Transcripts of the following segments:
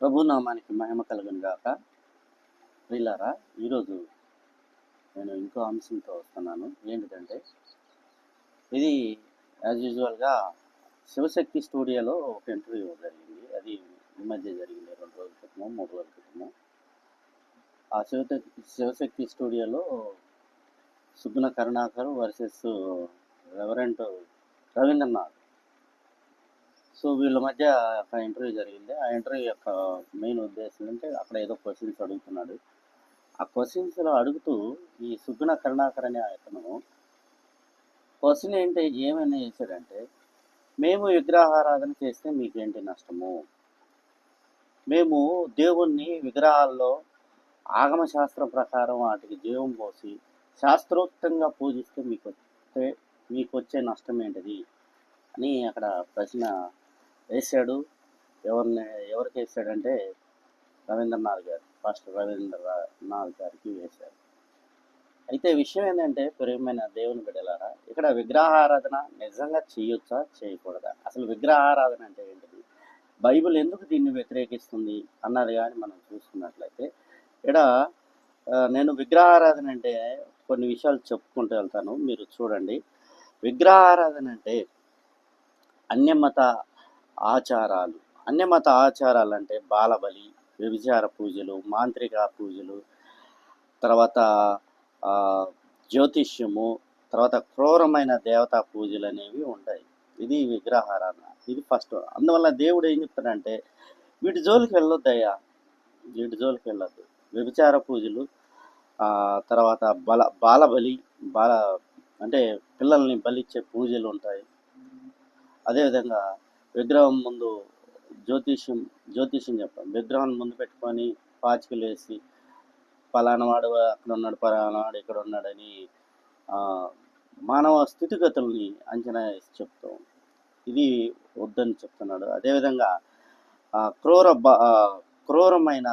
ప్రభు నామానికి మహిమ కలుగును గాక. ప్రియులారా, ఈరోజు నేను ఇంకో అంశంతో వస్తున్నాను. ఏంటిదంటే, ఇది యాజ్ యూజువల్గా శివశక్తి స్టూడియోలో ఒక ఇంటర్వ్యూ జరిగింది. అది ఈ మధ్య జరిగింది, 2 రోజుల క్రితమో 3 రోజుల క్రితమో. ఆ శివశక్తి స్టూడియోలో Suguna Karunakar versus reverend Ravindranath. So వీళ్ళ మధ్య ఒక ఇంటర్వ్యూ జరిగింది. ఆ ఇంటర్వ్యూ యొక్క మెయిన్ ఉద్దేశం అంటే, అక్కడ ఏదో క్వశ్చన్స్ అడుగుతున్నాడు. ఆ క్వశ్చన్స్లో అడుగుతూ ఈ సుగుణ కరుణాకర్ అనే అతను క్వశ్చన్ ఏమైనా చేశాడంటే, మేము విగ్రహారాధన చేస్తే మీకేంటి నష్టము, మేము దేవుణ్ణి విగ్రహాల్లో ఆగమ శాస్త్రం ప్రకారం వాటికి జీవం పోసి శాస్త్రోక్తంగా పూజిస్తే మీకు వచ్చే నష్టం ఏంటిది అని అక్కడ ప్రశ్న వేశాడు. ఎవరికి వేశాడంటే రవీంద్రనాథ్ గారు, పాస్టర్ రవీంద్రనాథ్ గారికి వేశారు. అయితే విషయం ఏంటంటే, ప్రియమైన దేవుని బిడ్డలారా, ఇక్కడ విగ్రహారాధన నిజంగా చేయొచ్చా చేయకూడదా, అసలు విగ్రహారాధన అంటే ఏంటిది, బైబిల్ ఎందుకు దీన్ని వ్యతిరేకిస్తుంది అన్నది కానీ మనం చూసుకున్నట్లయితే, ఇక్కడ నేను విగ్రహారాధన అంటే కొన్ని విషయాలు చెప్పుకుంటూ వెళ్తాను, మీరు చూడండి. విగ్రహారాధన అంటే అన్యమత ఆచారాలు అంటే బాలబలి, వ్యభిచార పూజలు, మాంత్రిక పూజలు, తర్వాత జ్యోతిష్యము, తర్వాత క్రూరమైన దేవతా పూజలు అనేవి ఉంటాయి. ఇది విగ్రహారాధన, ఇది ఫస్ట్. అందువల్ల దేవుడు ఏం చెప్తాడంటే, వీటి జోలికి వెళ్ళొద్దయ్యా, వీటి జోలికి వెళ్ళొద్దు. వ్యభిచార పూజలు, తర్వాత బాలబలి, అంటే పిల్లల్ని బలిచ్చే పూజలు ఉంటాయి. అదేవిధంగా విగ్రహం ముందు జ్యోతిష్యం చెప్పాం, విగ్రహం ముందు పెట్టుకొని పాచికలు వేసి పలానా వాడు అక్కడ ఉన్నాడు, పలానా వాడు ఇక్కడ ఉన్నాడని మానవ స్థితిగతుల్ని అంచనా వేసి చెప్తాం. ఇది వద్దని చెప్తున్నాడు. అదేవిధంగా క్రూరమైన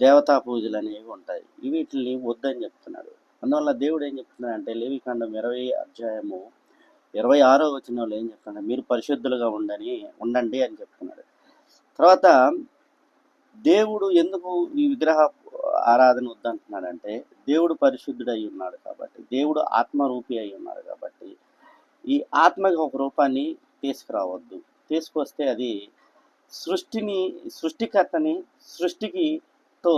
దేవతా పూజలు అనేవి ఉంటాయి, వీటిని వద్దని చెప్తున్నాడు. అందువల్ల దేవుడు ఏం చెప్తున్నాడంటే, లేవికాండం 20 అధ్యాయము 26వ వచనంలో ఏం చెప్తున్నాడు, మీరు పరిశుద్ధులుగా ఉండండి అని చెప్తున్నాడు. తర్వాత దేవుడు ఎందుకు ఈ విగ్రహ ఆరాధన వద్దంటున్నాడంటే, దేవుడు పరిశుద్ధుడు అయి ఉన్నాడు కాబట్టి, దేవుడు ఆత్మరూపి అయి ఉన్నాడు కాబట్టి, ఈ ఆత్మకి ఒక రూపాన్ని తీసుకురావద్దు. తీసుకొస్తే అది సృష్టికర్తని సృష్టికితో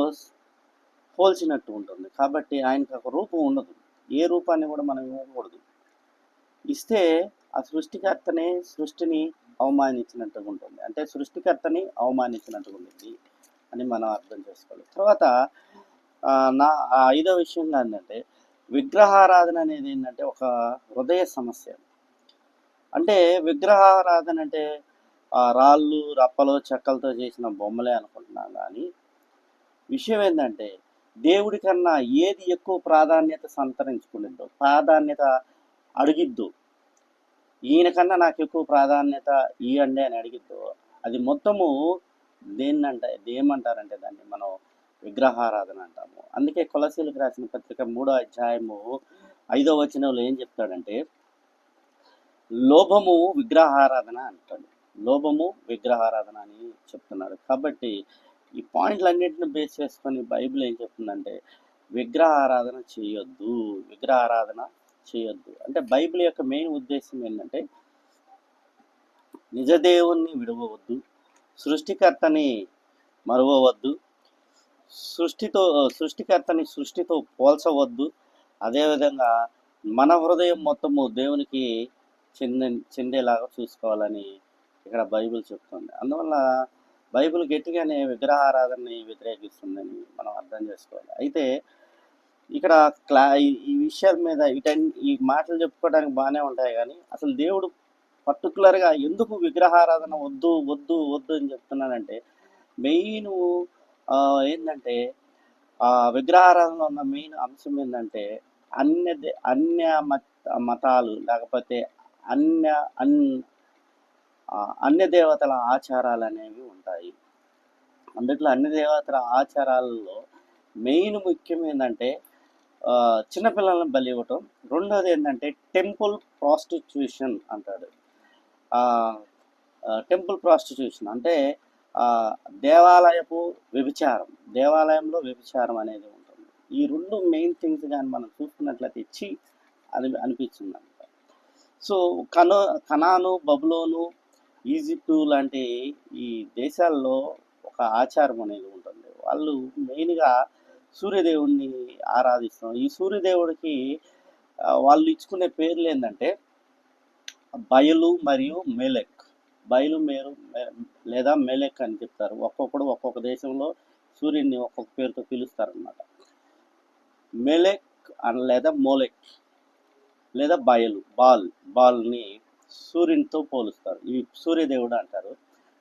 పోల్చినట్టు ఉంటుంది. కాబట్టి ఆయనకు ఒక రూపం ఉండదు, ఏ రూపాన్ని కూడా మనం ఇవ్వకూడదు. ఇస్తే ఆ సృష్టిని అవమానించినట్టుగా ఉంటుంది, అంటే సృష్టికర్తని అవమానించినట్టుగా ఉంటుంది అని మనం అర్థం చేసుకోవాలి. తర్వాత ఐదో విషయంగా ఏంటంటే, విగ్రహారాధన అనేది ఏంటంటే ఒక హృదయ సమస్య. అంటే విగ్రహారాధన అంటే రాళ్ళు, రప్పలు, చెక్కలతో చేసిన బొమ్మలే అనుకుంటున్నాం. కానీ విషయం ఏంటంటే, దేవుడి కన్నా ఏది ఎక్కువ ప్రాధాన్యత సంతరించుకునిద్దో, ప్రాధాన్యత అడిగిద్దు, ఈయనకన్నా నాకు ఎక్కువ ప్రాధాన్యత ఇవ్వండి అని అడిగిద్దో, అది మొత్తము ఏమంటారంటే దాన్ని మనం విగ్రహారాధన అంటాము. అందుకే కొలసీలకు రాసిన పత్రిక 3వ అధ్యాయము 5వ వచనంలో ఏం చెప్తాడంటే, లోభము విగ్రహారాధన అంటాడు. లోభము విగ్రహారాధన అని చెప్తున్నాడు. కాబట్టి ఈ పాయింట్లన్నింటిని బేస్ చేసుకొని బైబిల్ ఏం చెప్తుందంటే, విగ్రహారాధన చేయొద్దు. అంటే బైబిల్ యొక్క మెయిన్ ఉద్దేశం ఏంటంటే, నిజదేవుణ్ణి విడవవద్దు, సృష్టికర్తని మరువవద్దు, సృష్టితో పోల్చవద్దు. అదేవిధంగా మన హృదయం మొత్తము దేవునికి చెందేలాగా చూసుకోవాలని ఇక్కడ బైబిల్ చెప్తుంది. అందువల్ల బైబిల్ గట్టిగానే విగ్రహారాధనని వ్యతిరేకిస్తుందని మనం అర్థం చేసుకోవాలి. అయితే ఇక్కడ ఈ విషయాల మీద ఈ మాటలు చెప్పుకోవడానికి బాగానే ఉంటాయి, కానీ అసలు దేవుడు పర్టికులర్గా ఎందుకు విగ్రహారాధన వద్దు అని చెప్తున్నానంటే, మెయిన్ ఏంటంటే, విగ్రహారాధనలో ఉన్న మెయిన్ అంశం ఏంటంటే, అన్య మతాలు లేకపోతే అన్య దేవతల ఆచారాలు అనేవి ఉంటాయి. అందుట్లో అన్ని దేవతల ఆచారాలలో మెయిన్ ముఖ్యం ఏంటంటే, చిన్నపిల్లలను బలి ఇవ్వటం. రెండోది ఏంటంటే టెంపుల్ ప్రాస్టిట్యూషన్ అంటాడు. టెంపుల్ ప్రాస్టిట్యూషన్ అంటే దేవాలయపు వ్యభిచారం, దేవాలయంలో వ్యభిచారం అనేది ఉంటుంది. ఈ రెండు మెయిన్ థింగ్స్ కానీ మనం చూసుకున్నట్లయితే అనిపిస్తుంది అనమాట. సో కనాను, బబులోను, ఈజిప్టు లాంటి ఈ దేశాల్లో ఒక ఆచారం అనేది ఉంటుంది. వాళ్ళు మెయిన్గా సూర్యదేవుడిని ఆరాధిస్తాం. ఈ సూర్యదేవుడికి వాళ్ళు ఇచ్చుకునే పేర్లు ఏంటంటే బయలు మరియు మెలెక్. బయలు మేరు లేదా మెలెక్ అని చెప్తారు. ఒక్కొక్కడు ఒక్కొక్క దేశంలో సూర్యుడిని ఒక్కొక్క పేరుతో పిలుస్తారనమాట. మెలెక్ లేదా మోలెక్ లేదా బయలు బాల్ని సూర్యునితో పోలుస్తారు. ఈ సూర్యదేవుడు అంటారు.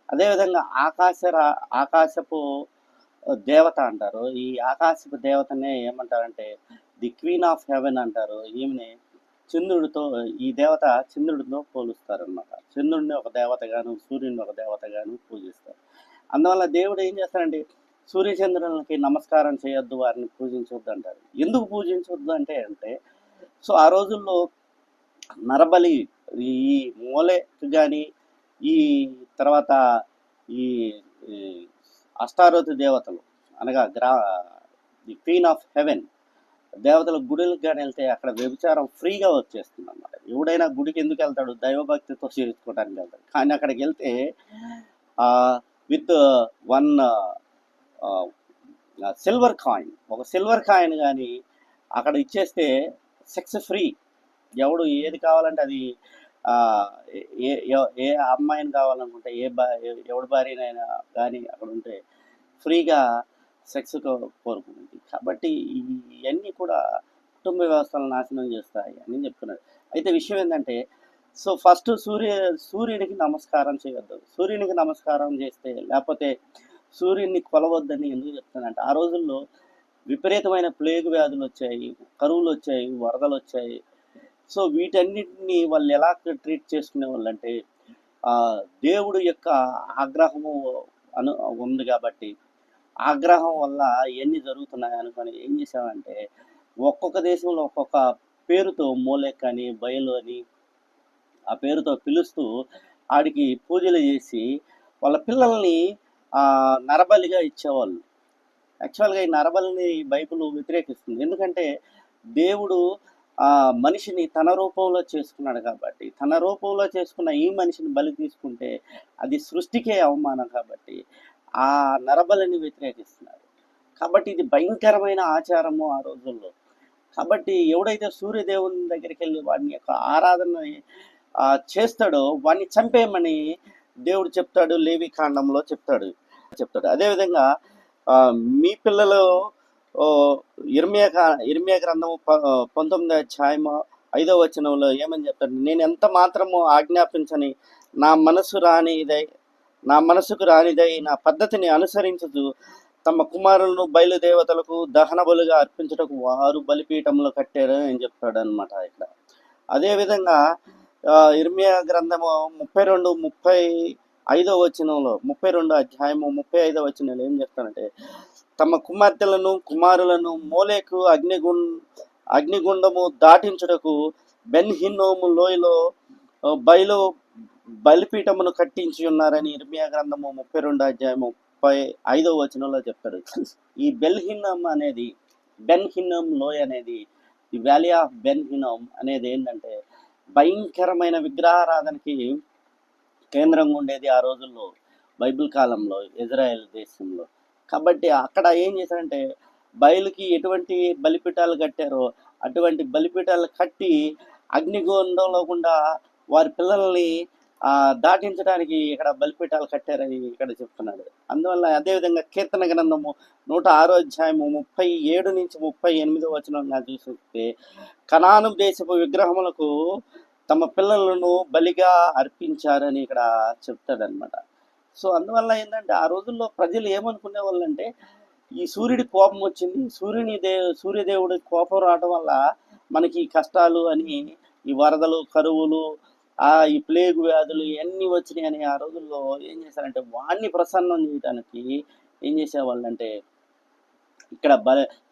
అదేవిధంగా ఆకాశపు దేవత అంటారు. ఈ ఆకాశపు దేవతనే ఏమంటారంటే ది క్వీన్ ఆఫ్ హెవెన్ అంటారు. ఈమెని చంద్రుడితో, ఈ దేవత చంద్రుడితో పోలుస్తారు అనమాట. చంద్రుడిని ఒక దేవతగాను, సూర్యుడిని ఒక దేవతగాను పూజిస్తారు. అందువల్ల దేవుడు ఏం చేస్తారంటే సూర్యచంద్రులకి నమస్కారం చేయొద్దు, వారిని పూజించవద్దు అంటారు. ఎందుకు పూజించవద్దు అంటే సో ఆ రోజుల్లో నరబలి, ఈ మోలెక్ కానీ, ఈ తర్వాత ఈ అష్టారోతి దేవతలు అనగా ది క్వీన్ ఆఫ్ హెవెన్ దేవతల గుడులకు కానీ వెళ్తే అక్కడ వ్యభిచారం ఫ్రీగా వచ్చేస్తుంది అన్నమాట. ఎవడైనా గుడికి ఎందుకు వెళ్తాడు? దైవభక్తితో చేర్చుకోవడానికి వెళ్తాడు. కానీ అక్కడికి వెళ్తే విత్ వన్ సిల్వర్ కాయిన్, ఒక సిల్వర్ కాయిన్ కానీ అక్కడ ఇచ్చేస్తే సెక్స్ ఫ్రీ. ఎవడు ఏది కావాలంటే అది ఏ అమ్మాయిని కావాలనుకుంటే ఎవడి భార్యనైనా కానీ అక్కడ ఉంటే ఫ్రీగా సెక్స్ కోరుకుంటుంది. కాబట్టి ఇవన్నీ కూడా కుటుంబ వ్యవస్థలను నాశనం చేస్తాయి అని చెప్తున్నారు. అయితే విషయం ఏంటంటే సో ఫస్ట్ సూర్యునికి నమస్కారం చేయొద్దు. సూర్యునికి నమస్కారం చేస్తే, లేకపోతే సూర్యుడిని కొలవద్దని ఎందుకు చెప్తానంటే ఆ రోజుల్లో విపరీతమైన ప్లేగ్ వ్యాధులు వచ్చాయి, కరువులు వచ్చాయి, వరదలు వచ్చాయి. సో వీటన్నిటిని వాళ్ళు ఎలా ట్రీట్ చేసుకునే వాళ్ళు అంటే దేవుడు యొక్క ఆగ్రహము ఉంది కాబట్టి ఆగ్రహం వల్ల ఎన్ని జరుగుతున్నాయి అనుకొని ఏం చేసామంటే ఒక్కొక్క దేశంలో ఒక్కొక్క పేరుతో మోలెక్ అని, బయలు అని ఆ పేరుతో పిలుస్తూ ఆడికి పూజలు చేసి వాళ్ళ పిల్లల్ని నరబలిగా ఇచ్చేవాళ్ళు. యాక్చువల్గా ఈ నరబలిని బైబిల్ వ్యతిరేకిస్తుంది. ఎందుకంటే దేవుడు మనిషిని తన రూపంలో చేసుకున్నాడు కాబట్టి, తన రూపంలో చేసుకున్న ఈ మనిషిని బలి తీసుకుంటే అది సృష్టికే అవమానం కాబట్టి ఆ నరబలిని వ్యతిరేకిస్తున్నారు. కాబట్టి ఇది భయంకరమైన ఆచారము ఆ రోజుల్లో. కాబట్టి ఎవడైతే సూర్యదేవుని దగ్గరికి వెళ్ళి వాడిని యొక్క ఆరాధన చేస్తాడో వాడిని చంపేయమని దేవుడు చెప్తాడు. లేవి కాండంలో చెప్తాడు. అదేవిధంగా మీ పిల్లలు ఇర్మియా గ్రంథము 19వ అధ్యాయము 5వ వచనంలో ఏమని చెప్తాడు? నేను ఎంత మాత్రము ఆజ్ఞాపించని నా మనసుకు రానిదై నా పద్ధతిని అనుసరించదు తమ కుమారులను బయలుదేవతలకు దహన బలుగా అర్పించటకు వారు బలిపీఠంలో కట్టారు అని చెప్తాడు అనమాట ఇక్కడ. అదేవిధంగా ఇర్మియా గ్రంథము 32:35వ వచనంలో 32వ అధ్యాయము 35వ వచనంలో ఏం చెప్తానంటే తమ కుమార్తెలను కుమారులను మోలేకు అగ్నిగుండము దాటించుటకు బెన్ హిన్నోము లోయలో బలిపీఠమును కట్టించి ఉన్నారని ఇర్మియా గ్రంథము 32వ అధ్యాయము 35వ వచనంలో చెప్తాడు. ఈ బెన్ హిన్నోమ్ లోయ అనేది ది వ్యాలీ ఆఫ్ బెన్ హిన్నోమ్ అనేది ఏంటంటే భయంకరమైన విగ్రహారాధనకి కేంద్రంగా ఉండేది ఆ రోజుల్లో, బైబిల్ కాలంలో, ఇజ్రాయెల్ దేశంలో. కాబట్టి అక్కడ ఏం చేశారంటే బయలుకి ఎటువంటి బలిపీఠాలు కట్టారో అటువంటి బలిపీఠాలు కట్టి అగ్నిగుండంలో గుండా వారి పిల్లల్ని దాటించడానికి ఇక్కడ బలిపీఠాలు కట్టారని ఇక్కడ చెప్తున్నాడు. అందువల్ల అదేవిధంగా కీర్తన గ్రంథము 106వ అధ్యాయము 37 నుంచి 38వ వచనంగా చూస్తే కనాను దేశపు విగ్రహములకు తమ పిల్లలను బలిగా అర్పించారని ఇక్కడ చెప్తాడనమాట. సో అందువల్ల ఏంటంటే ఆ రోజుల్లో ప్రజలు ఏమనుకునే వాళ్ళు అంటే ఈ సూర్యుడి కోపం వచ్చింది, సూర్యదేవుడి కోపం రావడం వల్ల మనకి కష్టాలు అని, ఈ వరదలు, కరువులు, ఈ ప్లేగ్ వ్యాధులు ఇవన్నీ వచ్చినాయి అని ఆ రోజుల్లో ఏం చేశారంటే వాడిని ప్రసన్నం చేయడానికి ఏం చేసేవాళ్ళంటే ఇక్కడ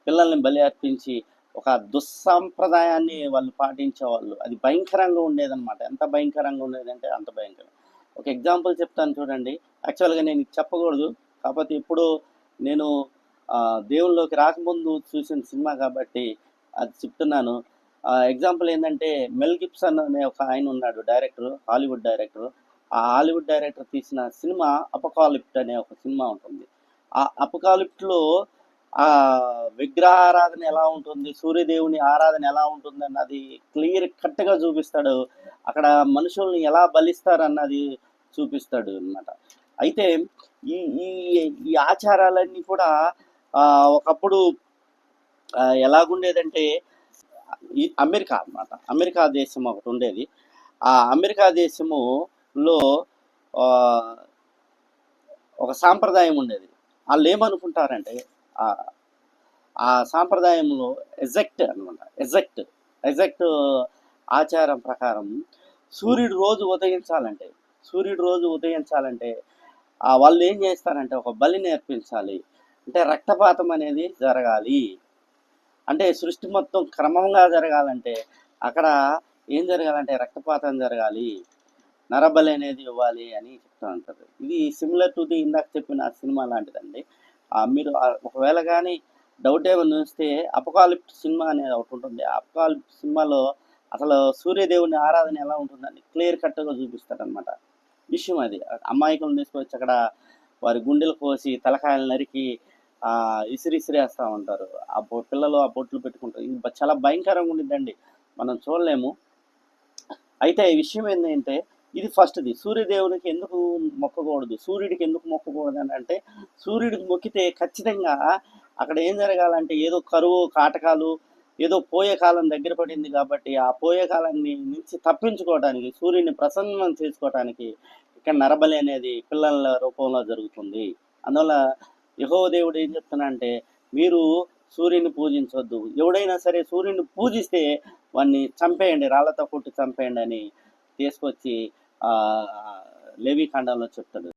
పిల్లల్ని బలి అర్పించి ఒక దుస్సాంప్రదాయాన్ని వాళ్ళు పాటించేవాళ్ళు. అది భయంకరంగా ఉండేదన్నమాట. ఎంత భయంకరంగా ఉండేదంటే అంత భయంకరం. ఒక ఎగ్జాంపుల్ చెప్తాను చూడండి. యాక్చువల్గా నేను ఇది చెప్పకూడదు, కాకపోతే ఇప్పుడు నేను దేవుళ్ళలోకి రాకముందు చూసిన సినిమా కాబట్టి అది చెప్తున్నాను. ఎగ్జాంపుల్ ఏంటంటే, మెల్ గిబ్సన్ అనే ఒక ఆయన ఉన్నాడు, డైరెక్టర్, హాలీవుడ్ డైరెక్టర్. ఆ హాలీవుడ్ డైరెక్టర్ తీసిన సినిమా అపకాలిప్ట్ అనే ఒక సినిమా ఉంటుంది. ఆ అపకాలిప్ట్లో ఆ విగ్రహారాధన ఎలా ఉంటుంది, సూర్యదేవుని ఆరాధన ఎలా ఉంటుంది అన్నది క్లియర్ కట్గా చూపిస్తాడు. అక్కడ మనుషుల్ని ఎలా బలిస్తారన్నది చూపిస్తాడు అన్నమాట. అయితే ఈ ఈ ఈ ఆచారాలన్నీ కూడా ఒకప్పుడు ఎలాగుండేదంటే, ఈ అమెరికా అన్నమాట, అమెరికా దేశం ఒకటి ఉండేది. ఆ అమెరికా దేశములో ఒక సాంప్రదాయం ఉండేది. వాళ్ళు ఏమనుకుంటారంటే, ఆ సాంప్రదాయంలో ఎజెక్ట్ ఆచారం ప్రకారం సూర్యుడు రోజు ఉదయించాలంటే వాళ్ళు ఏం చేస్తారంటే ఒక బలి నేర్పించాలి. అంటే రక్తపాతం అనేది జరగాలి. అంటే సృష్టి మొత్తం క్రమంగా జరగాలంటే అక్కడ ఏం జరగాలంటే రక్తపాతం జరగాలి, నరబలి అనేది ఇవ్వాలి అని చెప్తూ ఉంటారు. ఇది సిమిలర్ టు ది ఇందాక చెప్పిన సినిమా లాంటిదండి. మీరు ఒకవేళ కానీ డౌట్ ఏమైనా వస్తే అపకాలిప్ట్ సినిమా అనేది ఒకటి ఉంటుంది. అపకాలిప్ట్ సినిమాలో అసలు సూర్యదేవుని ఆరాధన ఎలా ఉంటుందని క్లియర్ కట్గా చూపిస్తారనమాట. విషయం అది. అమాయకులను తీసుకొచ్చి అక్కడ వారి గుండెలు కోసి తలకాయలు నరికి ఇసిరిసిరేస్తూ ఉంటారు. పిల్లలు ఆ బొట్లు పెట్టుకుంటారు. ఇది చాలా భయంకరంగా ఉండిద్దండి, మనం చూడలేము. అయితే ఈ విషయం ఏంటంటే, ఇది ఫస్ట్ది. సూర్యదేవునికి ఎందుకు మొక్కకూడదు, సూర్యుడికి ఎందుకు మొక్కకూడదు అని అంటే, సూర్యుడికి మొక్కితే ఖచ్చితంగా అక్కడ ఏం జరగాలంటే ఏదో కరువు కాటకాలు ఏదో పోయే కాలం దగ్గర పడింది కాబట్టి ఆ పోయే కాలాన్ని నుంచి తప్పించుకోవడానికి, సూర్యుని ప్రసన్నం చేసుకోవడానికి ఇక్కడ నరబలి అనేది పిల్లల రూపంలో జరుగుతుంది. అందువల్ల యెహోవా దేవుడు ఏం చెప్తున్నా అంటే, మీరు సూర్యుని పూజించవద్దు, ఎవడైనా సరే సూర్యుని పూజిస్తే వాడిని చంపేయండి, రాళ్లతో కొట్టి చంపేయండి అని తీసుకొచ్చి లేవీకాండంలో చెప్తాడు.